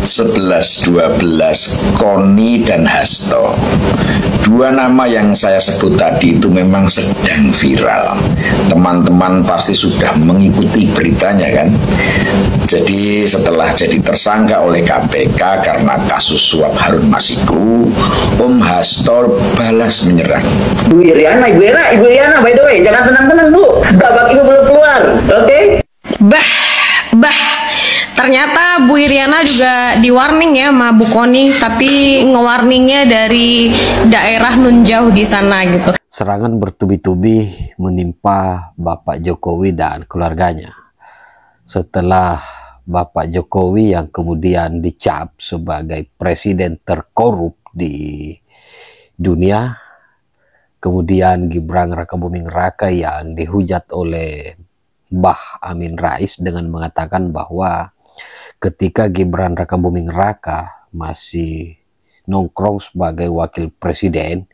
11-12 Koni dan Hasto. Dua nama yang saya sebut tadi itu memang sedang viral. Teman-teman pasti sudah mengikuti beritanya kan. Jadi setelah jadi tersangka oleh KPK karena kasus suap Harun Masiku, Om Hasto balas menyerang. Ibu Iriana, by the way, jangan tenang-tenang Bu, babak ibu belum keluar, oke? Ternyata Bu Iriana juga di warning ya sama Bu Koni, tapi nge-warningnya dari daerah nun jauh di sana gitu. Serangan bertubi-tubi menimpa Bapak Jokowi dan keluarganya. Setelah Bapak Jokowi yang kemudian dicap sebagai presiden terkorup di dunia, kemudian Gibran Rakabuming Raka yang dihujat oleh Mbah Amin Rais dengan mengatakan bahwa ketika Gibran Rakabuming Raka masih nongkrong sebagai wakil presiden,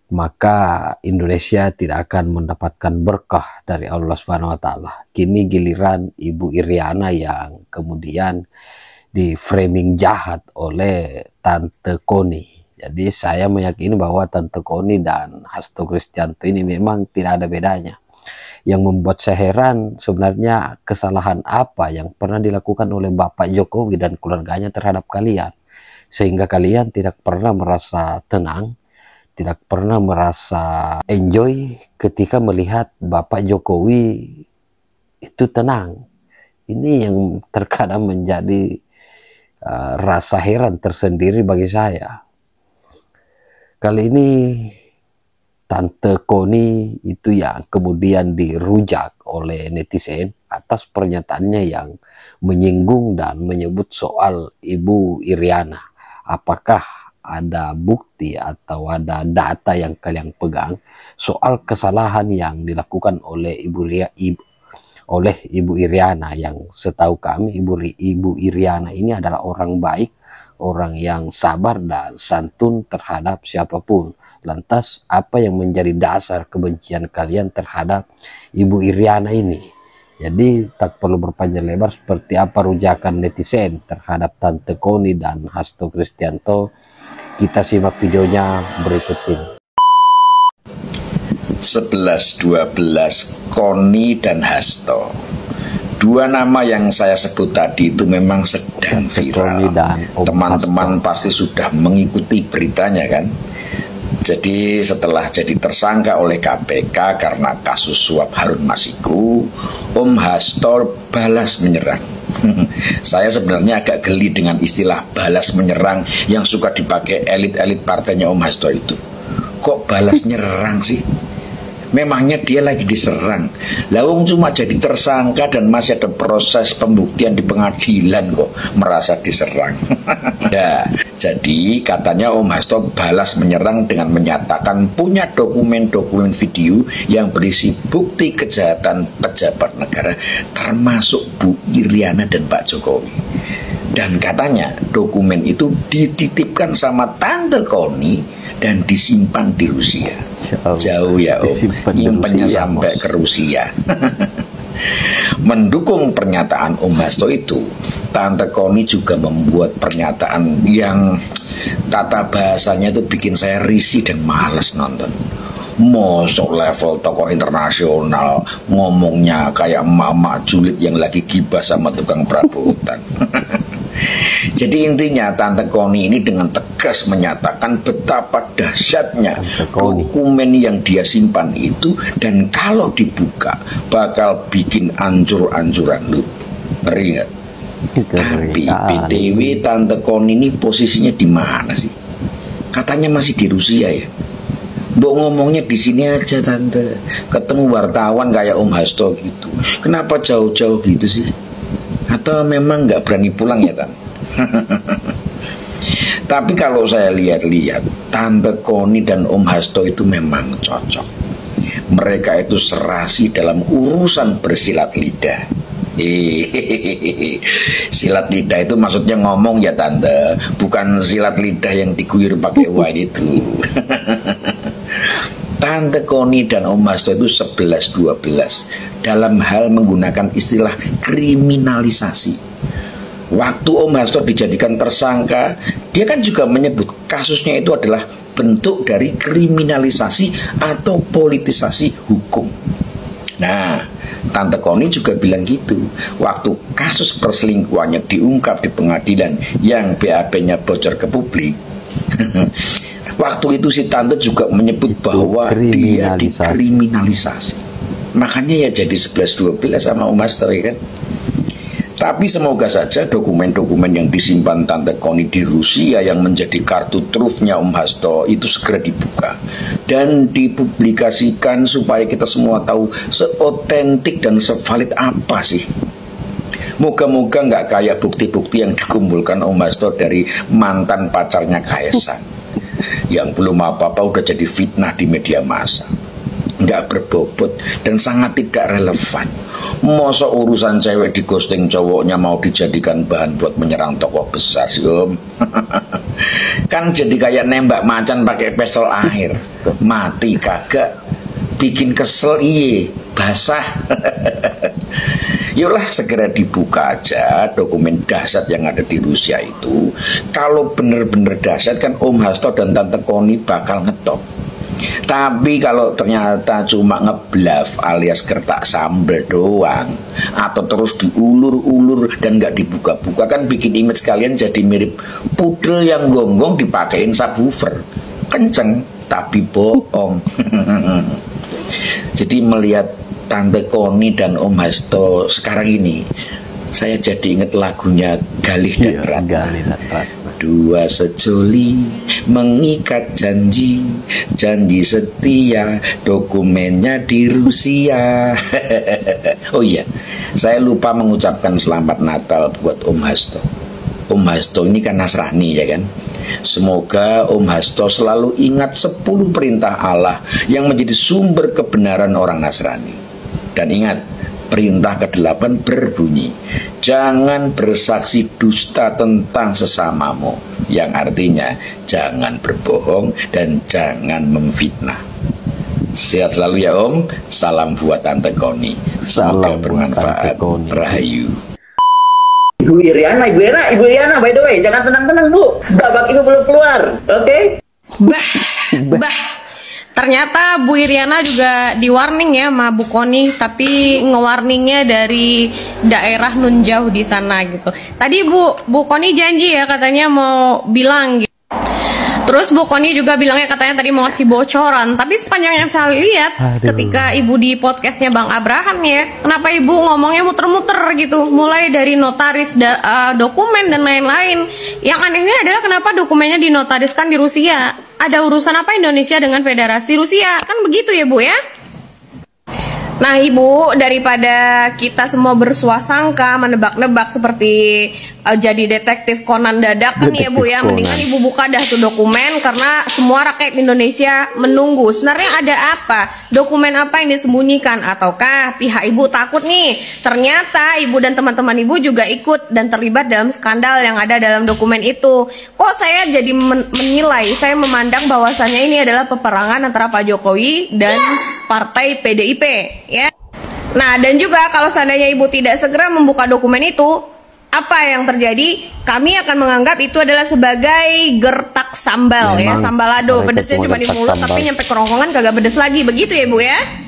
maka Indonesia tidak akan mendapatkan berkah dari Allah SWT. Kini giliran Ibu Iriana yang kemudian di framing jahat oleh Tante Koni. Jadi saya meyakini bahwa Tante Koni dan Hasto Kristianto ini memang tidak ada bedanya. Yang membuat saya heran sebenarnya kesalahan apa yang pernah dilakukan oleh Bapak Jokowi dan keluarganya terhadap kalian, sehingga kalian tidak pernah merasa tenang, tidak pernah merasa enjoy ketika melihat Bapak Jokowi itu tenang. Ini yang terkadang menjadi rasa heran tersendiri bagi saya. Kali ini Tante Koni itu yang kemudian dirujak oleh netizen atas pernyataannya yang menyinggung dan menyebut soal Ibu Iriana. Apakah ada bukti atau ada data yang kalian pegang soal kesalahan yang dilakukan oleh Ibu Iriana, yang setahu kami Ibu Iriana ini adalah orang baik, orang yang sabar dan santun terhadap siapapun. Lantas apa yang menjadi dasar kebencian kalian terhadap Ibu Iriana ini? Jadi tak perlu berpanjang lebar seperti apa rujakan netizen terhadap Tante Koni dan Hasto Kristianto. Kita simak videonya berikut ini. 11-12 Koni dan Hasto. Dua nama yang saya sebut tadi itu memang sedang viral. Teman-teman pasti sudah mengikuti beritanya kan. Jadi setelah jadi tersangka oleh KPK karena kasus suap Harun Masiku, Om Hasto balas menyerang. Saya sebenarnya agak geli dengan istilah balas menyerang yang suka dipakai elit-elit partainya Om Hasto itu. Kok balas nyerang sih? Memangnya dia lagi diserang. Lawung cuma jadi tersangka dan masih ada proses pembuktian di pengadilan kok merasa diserang. Ya, jadi katanya Om Hasto balas menyerang dengan menyatakan punya dokumen-dokumen video yang berisi bukti kejahatan pejabat negara termasuk Bu Iriana dan Pak Jokowi. Dan katanya dokumen itu dititipkan sama Tante Koni dan disimpan di Rusia. Jauh ya Om, nyimpennya sampai ke Rusia. Mendukung pernyataan Om Hasto itu, Tante Koni juga membuat pernyataan yang tata bahasanya itu bikin saya risih dan males nonton. Mosok level tokoh internasional ngomongnya kayak emak-emak julid yang lagi gibah sama tukang perabotan. Jadi intinya Tante Koni ini dengan tegas menyatakan betapa dahsyatnya dokumen yang dia simpan itu, dan kalau dibuka bakal bikin ancur-ancuran. Lu ngeri nggak? Tapi BTW Tante Koni ini posisinya di mana sih? Katanya masih di Rusia ya. Mbok ngomongnya di sini aja Tante, ketemu wartawan kayak Om Hasto gitu. Kenapa jauh-jauh gitu sih? Atau memang nggak berani pulang ya Tante? Tapi kalau saya lihat-lihat, Tante Koni dan Om Hasto itu memang cocok. Mereka itu serasi dalam urusan bersilat lidah. Silat lidah itu maksudnya ngomong ya Tante, bukan silat lidah yang diguyur pakai wine itu. Tante Koni dan Om Hasto itu 11-12 dalam hal menggunakan istilah kriminalisasi. Waktu Om Hasto dijadikan tersangka, dia kan juga menyebut kasusnya itu adalah bentuk dari kriminalisasi atau politisasi hukum. Nah, Tante Koni juga bilang gitu. Waktu kasus perselingkuhannya diungkap di pengadilan yang BAP-nya bocor ke publik, waktu itu si Tante juga menyebut bahwa dia dikriminalisasi. Makanya ya jadi 11-12 sama Om Hasto ya kan. Tapi semoga saja dokumen-dokumen yang disimpan Tante Koni di Rusia yang menjadi kartu trufnya Om Hasto itu segera dibuka dan dipublikasikan supaya kita semua tahu seotentik dan sevalid apa sih. Moga-moga nggak kayak bukti-bukti yang dikumpulkan Om Hasto dari mantan pacarnya Kaesang yang belum apa-apa udah jadi fitnah di media massa, nggak berbobot dan sangat tidak relevan. Masa urusan cewek di ghosting cowoknya mau dijadikan bahan buat menyerang tokoh besar sih Om? Kan jadi kayak nembak macan pakai pistol air, mati kagak, bikin kesel iye, basah. Yolah segera dibuka aja dokumen dahsyat yang ada di Rusia itu. Kalau bener-bener dahsyat kan Om Hasto dan Tante Koni bakal ngetop. Tapi kalau ternyata cuma ngebluff alias gertak sambel doang, atau terus diulur-ulur dan nggak dibuka-buka, kan bikin image kalian jadi mirip pudel yang gonggong dipakein subwoofer. Kenceng tapi bohong. Jadi melihat Tante Koni dan Om Hasto sekarang ini, saya jadi inget lagunya Galih dan Ratna. Dua sejoli mengikat janji, janji setia, dokumennya di Rusia. Oh iya, saya lupa mengucapkan selamat Natal buat Om Hasto. Om Hasto ini kan Nasrani ya kan. Semoga Om Hasto selalu ingat 10 perintah Allah yang menjadi sumber kebenaran orang Nasrani. Dan ingat, perintah ke-8 berbunyi, jangan bersaksi dusta tentang sesamamu, yang artinya jangan berbohong dan jangan memfitnah. Sehat selalu ya Om. Salam buat Tante Koni. Semoga bermanfaat. Rahayu. Ibu Iriana, by the way, jangan tenang-tenang Bu, babak itu belum keluar, oke? Bah. Ternyata Bu Iriana juga di warning ya sama Bu Koni, tapi nge-warningnya dari daerah nun jauh di sana gitu. Tadi Bu Koni janji ya katanya mau bilang gitu. Terus Bu Koni juga bilangnya katanya tadi mau ngasih bocoran. Tapi sepanjang yang saya lihat ketika Ibu di podcastnya Bang Abraham ya, kenapa Ibu ngomongnya muter-muter gitu, mulai dari notaris, dokumen dan lain-lain. Yang anehnya adalah kenapa dokumennya dinotariskan di Rusia. Ada urusan apa Indonesia dengan Federasi Rusia? Kan begitu ya Bu ya? Nah Ibu, daripada kita semua bersuasangka, menebak-nebak seperti jadi detektif Conan dadakan ya Bu ya, mendingan Ibu buka dah tuh dokumen, karena semua rakyat Indonesia menunggu. Sebenarnya ada apa? Dokumen apa yang disembunyikan? Ataukah pihak Ibu takut nih, ternyata Ibu dan teman-teman Ibu juga ikut dan terlibat dalam skandal yang ada dalam dokumen itu? Kok saya jadi menilai, saya memandang bahwasannya ini adalah peperangan antara Pak Jokowi dan Partai PDIP ya. Nah, dan juga kalau seandainya Ibu tidak segera membuka dokumen itu, apa yang terjadi? Kami akan menganggap itu adalah sebagai gertak sambal. Memang, ya, sambalado, pedesnya cuma di mulut tapi nyampe kerongkongan kagak pedes lagi, begitu ya Bu ya.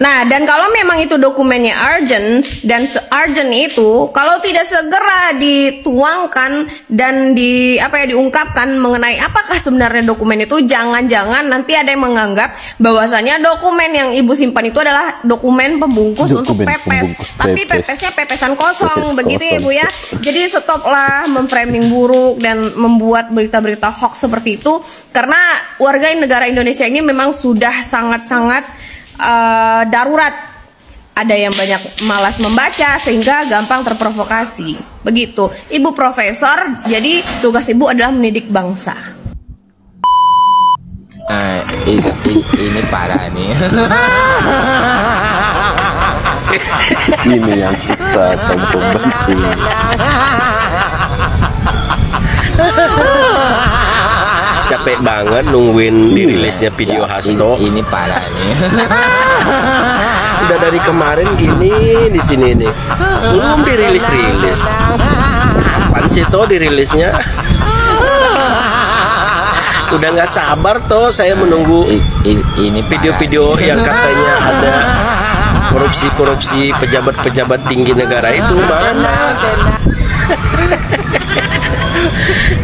Nah, dan kalau memang itu dokumennya urgent, dan se-urgent itu kalau tidak segera dituangkan dan diungkapkan mengenai apakah sebenarnya dokumen itu, jangan-jangan nanti ada yang menganggap bahwasanya dokumen yang Ibu simpan itu adalah dokumen pembungkus untuk pepes. Tapi pepesnya pepesan kosong, begitu ya Bu ya. Jadi stoplah memframing buruk dan membuat berita-berita hoax seperti itu, karena warga negara Indonesia ini memang sudah sangat-sangat darurat. Ada yang banyak malas membaca sehingga gampang terprovokasi. Begitu. Ibu profesor, jadi tugas Ibu adalah mendidik bangsa. Ini parah nih. Ini yang siksa tentu penting. Capek banget nungguin dirilisnya video Hasto. Ini parah nih. Udah dari kemarin gini di sini nih, belum dirilis-rilis. Kapan sih toh dirilisnya? Udah nggak sabar toh saya menunggu ini video-video yang katanya ada korupsi pejabat-pejabat tinggi negara itu mana?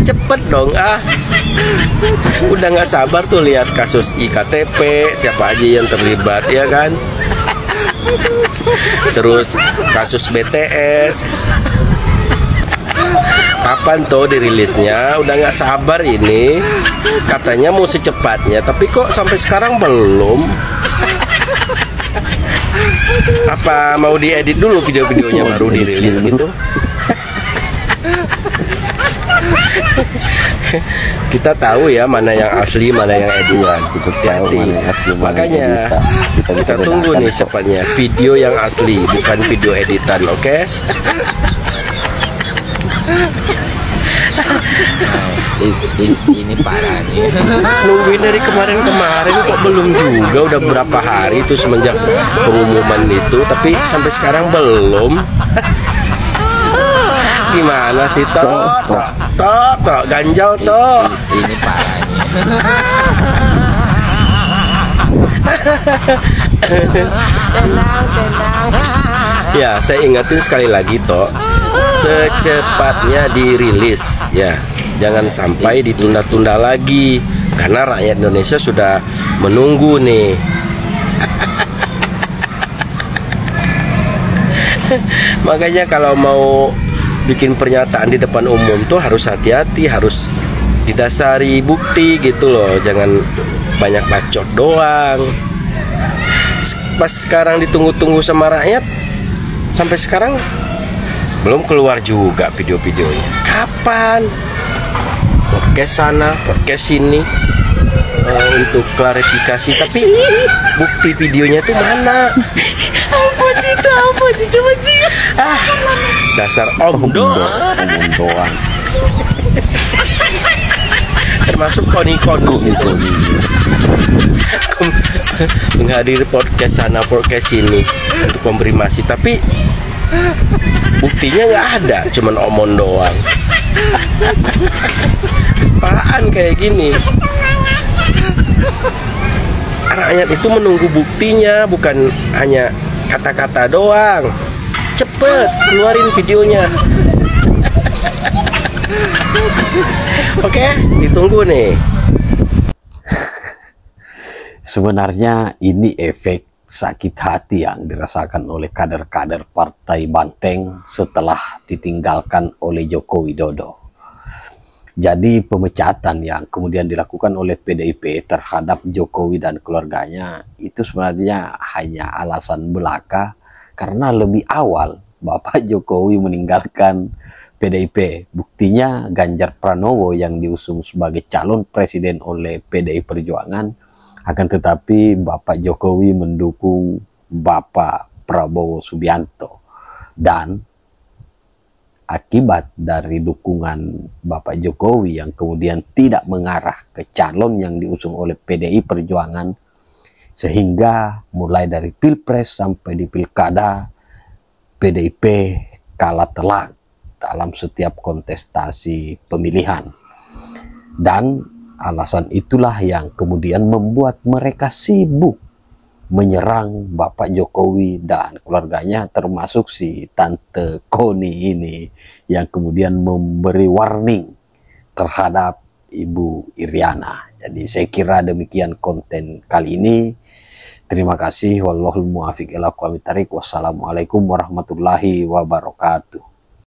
Cepet dong udah nggak sabar tuh lihat kasus IKTP, siapa aja yang terlibat ya kan? Terus kasus BTS, kapan tuh dirilisnya? Udah nggak sabar ini, katanya mau secepatnya, tapi kok sampai sekarang belum. Apa mau diedit dulu video-videonya baru dirilis gitu? Kita tahu ya mana yang asli, mana yang editan. Hati-hati. Makanya kita tunggu nih cepatnya video yang asli, bukan video editan, oke? Ini parah nih. Nungguin dari kemarin kok belum juga, udah berapa hari itu semenjak pengumuman itu, tapi sampai sekarang belum. Gimana sih toh ganjal toh? Ini parah nih. Ya, saya ingetin sekali lagi toh, secepatnya dirilis ya, jangan sampai ditunda-tunda lagi karena rakyat Indonesia sudah menunggu nih. Makanya kalau mau bikin pernyataan di depan umum tuh harus hati-hati, harus didasari bukti gitu loh, jangan banyak bacot doang. Pas sekarang ditunggu-tunggu sama rakyat, sampai sekarang belum keluar juga video-videonya. Kapan? Podcast sana, podcast sini untuk klarifikasi, tapi bukti videonya tuh mana? Apa sih coba sih? Dasar om doang. Termasuk koni-koni itu menghadiri podcast sana, podcast sini untuk konfirmasi, tapi buktinya nggak ada, cuman omong doang. Apaan kayak gini? Rakyat itu menunggu buktinya, bukan hanya kata-kata doang. Cepet keluarin videonya. Oke, ditunggu nih. Sebenarnya ini efek sakit hati yang dirasakan oleh kader-kader Partai Banteng setelah ditinggalkan oleh Joko Widodo. Jadi pemecatan yang kemudian dilakukan oleh PDIP terhadap Jokowi dan keluarganya itu sebenarnya hanya alasan belaka, karena lebih awal Bapak Jokowi meninggalkan PDIP. Buktinya Ganjar Pranowo yang diusung sebagai calon presiden oleh PDI Perjuangan, akan tetapi Bapak Jokowi mendukung Bapak Prabowo Subianto. Dan akibat dari dukungan Bapak Jokowi yang kemudian tidak mengarah ke calon yang diusung oleh PDI Perjuangan, sehingga mulai dari Pilpres sampai di Pilkada, PDIP kalah telak dalam setiap kontestasi pemilihan. Dan alasan itulah yang kemudian membuat mereka sibuk menyerang Bapak Jokowi dan keluarganya, termasuk si Tante Koni ini yang kemudian memberi warning terhadap Ibu Iriana. Jadi saya kira demikian konten kali ini. Terima kasih. Wallahul muwaffiq ila aqwamit thariq. Wassalamualaikum warahmatullahi wabarakatuh.